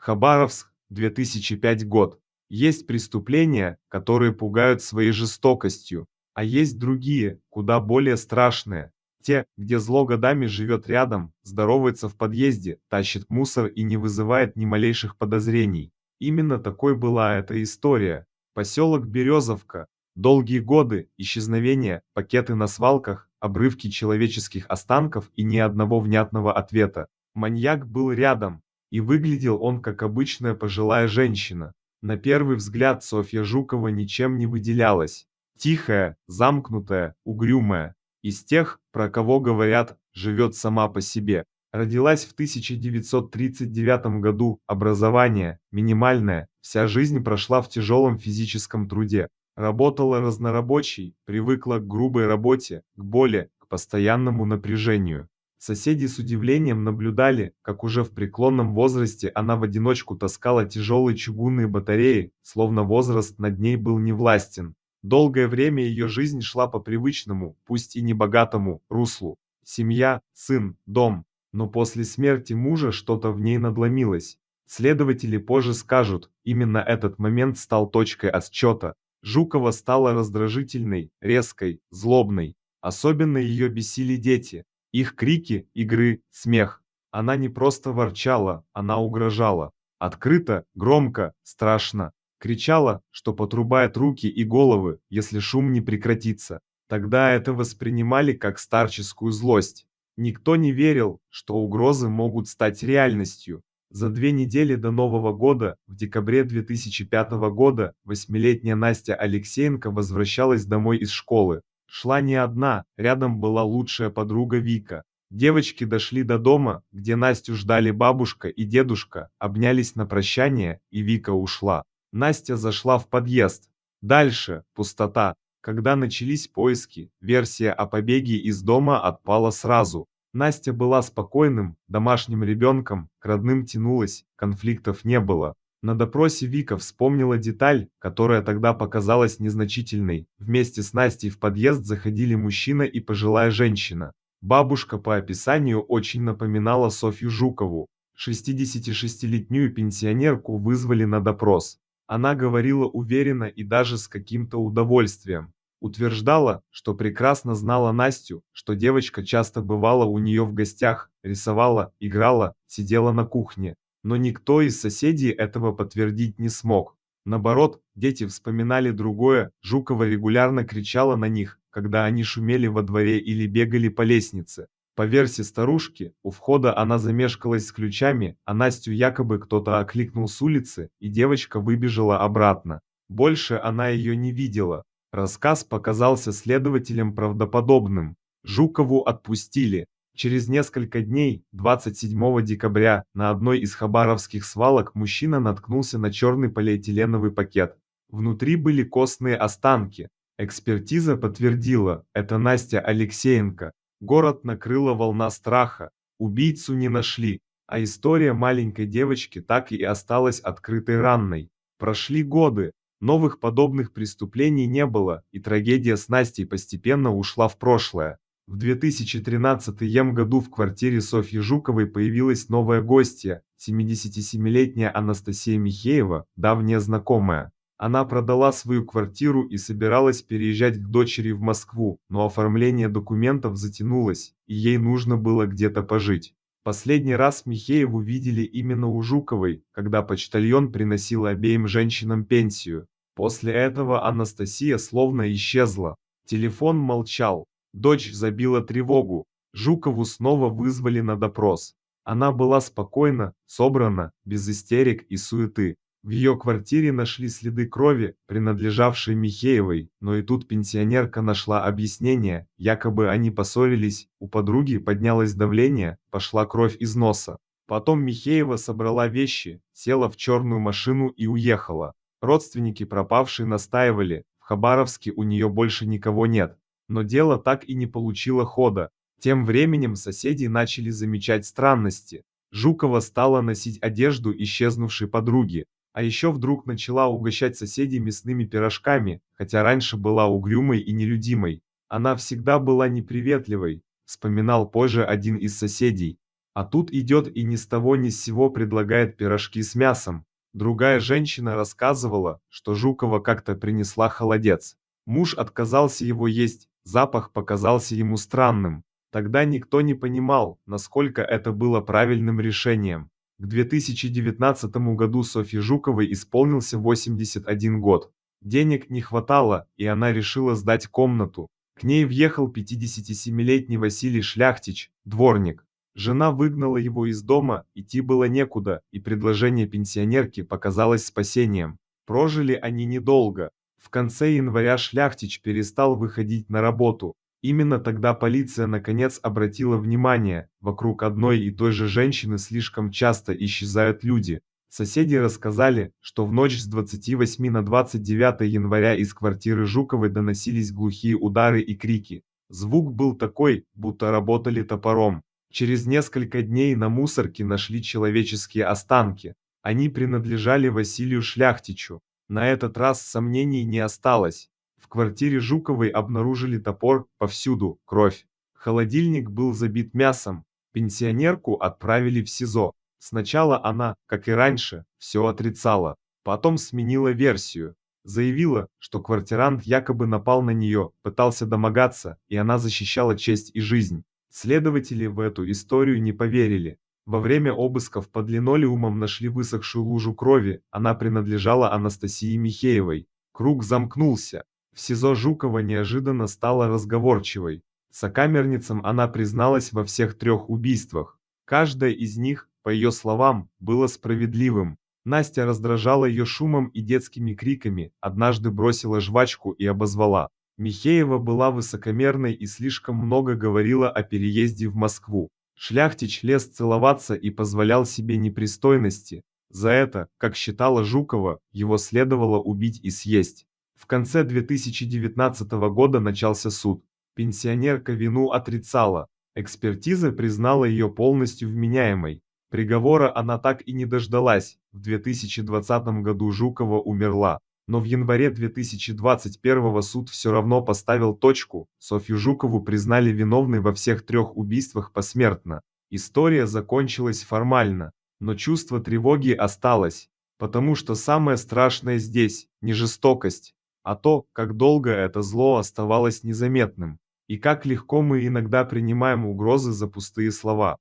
Хабаровск, 2005 год. Есть преступления, которые пугают своей жестокостью, а есть другие, куда более страшные. Те, где зло годами живет рядом, здоровается в подъезде, тащит мусор и не вызывает ни малейших подозрений. Именно такой была эта история. Поселок Березовка. Долгие годы, исчезновения, пакеты на свалках, обрывки человеческих останков и ни одного внятного ответа. Маньяк был рядом, и выглядел он как обычная пожилая женщина. На первый взгляд Софья Жукова ничем не выделялась. Тихая, замкнутая, угрюмая. Из тех, про кого говорят, живет сама по себе. Родилась в 1939 году, образование минимальное, вся жизнь прошла в тяжелом физическом труде. Работала разнорабочей, привыкла к грубой работе, к боли, к постоянному напряжению. Соседи с удивлением наблюдали, как уже в преклонном возрасте она в одиночку таскала тяжелые чугунные батареи, словно возраст над ней был невластен. Долгое время ее жизнь шла по привычному, пусть и небогатому, руслу. Семья, сын, дом. Но после смерти мужа что-то в ней надломилось. Следователи позже скажут, именно этот момент стал точкой отсчета. Жукова стала раздражительной, резкой, злобной. Особенно ее бесили дети. Их крики, игры, смех. Она не просто ворчала, она угрожала. Открыто, громко, страшно. Кричала, что подрубает руки и головы, если шум не прекратится. Тогда это воспринимали как старческую злость. Никто не верил, что угрозы могут стать реальностью. За 2 недели до Нового года, в декабре 2005 года, 8-летняя Настя Алексеенко возвращалась домой из школы. Шла не одна, рядом была лучшая подруга Вика. Девочки дошли до дома, где Настю ждали бабушка и дедушка, обнялись на прощание, и Вика ушла. Настя зашла в подъезд. Дальше пустота. Когда начались поиски, версия о побеге из дома отпала сразу. Настя была спокойным, домашним ребенком, к родным тянулась, конфликтов не было. На допросе Вика вспомнила деталь, которая тогда показалась незначительной. Вместе с Настей в подъезд заходили мужчина и пожилая женщина. Бабушка по описанию очень напоминала Софью Жукову. 66-летнюю пенсионерку вызвали на допрос. Она говорила уверенно и даже с каким-то удовольствием. Утверждала, что прекрасно знала Настю, что девочка часто бывала у нее в гостях, рисовала, играла, сидела на кухне. Но никто из соседей этого подтвердить не смог. Наоборот, дети вспоминали другое, Жукова регулярно кричала на них, когда они шумели во дворе или бегали по лестнице. По версии старушки, у входа она замешкалась с ключами, а Настю якобы кто-то окликнул с улицы, и девочка выбежала обратно. Больше она ее не видела. Рассказ показался следователям правдоподобным. Жукову отпустили. Через несколько дней, 27 декабря, на одной из хабаровских свалок мужчина наткнулся на черный полиэтиленовый пакет. Внутри были костные останки. Экспертиза подтвердила, это Настя Алексеенко. Город накрыла волна страха. Убийцу не нашли, а история маленькой девочки так и осталась открытой ранной. Прошли годы. Новых подобных преступлений не было, и трагедия с Настей постепенно ушла в прошлое. В 2013 году в квартире Софьи Жуковой появилась новая гостья, 77-летняя Анастасия Михеева, давняя знакомая. Она продала свою квартиру и собиралась переезжать к дочери в Москву, но оформление документов затянулось, и ей нужно было где-то пожить. Последний раз Михееву видели именно у Жуковой, когда почтальон приносил обеим женщинам пенсию. После этого Анастасия словно исчезла. Телефон молчал. Дочь забила тревогу. Жукову снова вызвали на допрос. Она была спокойна, собрана, без истерик и суеты. В ее квартире нашли следы крови, принадлежавшие Михеевой, но и тут пенсионерка нашла объяснение, якобы они поссорились, у подруги поднялось давление, пошла кровь из носа. Потом Михеева собрала вещи, села в черную машину и уехала. Родственники пропавшей настаивали, в Хабаровске у нее больше никого нет. Но дело так и не получило хода. Тем временем соседи начали замечать странности. Жукова стала носить одежду исчезнувшей подруги. А еще вдруг начала угощать соседей мясными пирожками, хотя раньше была угрюмой и нелюдимой. Она всегда была неприветливой, вспоминал позже один из соседей. А тут идет и ни с того ни с сего предлагает пирожки с мясом. Другая женщина рассказывала, что Жукова как-то принесла холодец. Муж отказался его есть, запах показался ему странным. Тогда никто не понимал, насколько это было правильным решением. К 2019 году Софье Жуковой исполнился 81 год. Денег не хватало, и она решила сдать комнату. К ней въехал 57-летний Василий Шляхтич, дворник. Жена выгнала его из дома, идти было некуда, и предложение пенсионерки показалось спасением. Прожили они недолго. В конце января Шляхтич перестал выходить на работу. Именно тогда полиция наконец обратила внимание, вокруг одной и той же женщины слишком часто исчезают люди. Соседи рассказали, что в ночь с 28 на 29 января из квартиры Жуковой доносились глухие удары и крики. Звук был такой, будто работали топором. Через несколько дней на мусорке нашли человеческие останки. Они принадлежали Василию Шляхтичу. На этот раз сомнений не осталось. В квартире Жуковой обнаружили топор, повсюду кровь. Холодильник был забит мясом. Пенсионерку отправили в СИЗО. Сначала она, как и раньше, все отрицала. Потом сменила версию. Заявила, что квартирант якобы напал на нее, пытался домогаться, и она защищала честь и жизнь. Следователи в эту историю не поверили. Во время обысков под линолеумом нашли высохшую лужу крови, она принадлежала Анастасии Михеевой. Круг замкнулся. В СИЗО Жукова неожиданно стала разговорчивой. Сокамерницам она призналась во всех 3 убийствах. Каждое из них, по ее словам, было справедливым. Настя раздражала ее шумом и детскими криками, однажды бросила жвачку и обозвала. Михеева была высокомерной и слишком много говорила о переезде в Москву. Шляхтич лез целоваться и позволял себе непристойности. За это, как считала Жукова, его следовало убить и съесть. В конце 2019 года начался суд. Пенсионерка вину отрицала. Экспертиза признала ее полностью вменяемой. Приговора она так и не дождалась. В 2020 году Жукова умерла. Но в январе 2021 суд все равно поставил точку. Софью Жукову признали виновной во всех 3 убийствах посмертно. История закончилась формально, но чувство тревоги осталось. Потому что самое страшное здесь не жестокость, а то, как долго это зло оставалось незаметным. И как легко мы иногда принимаем угрозы за пустые слова.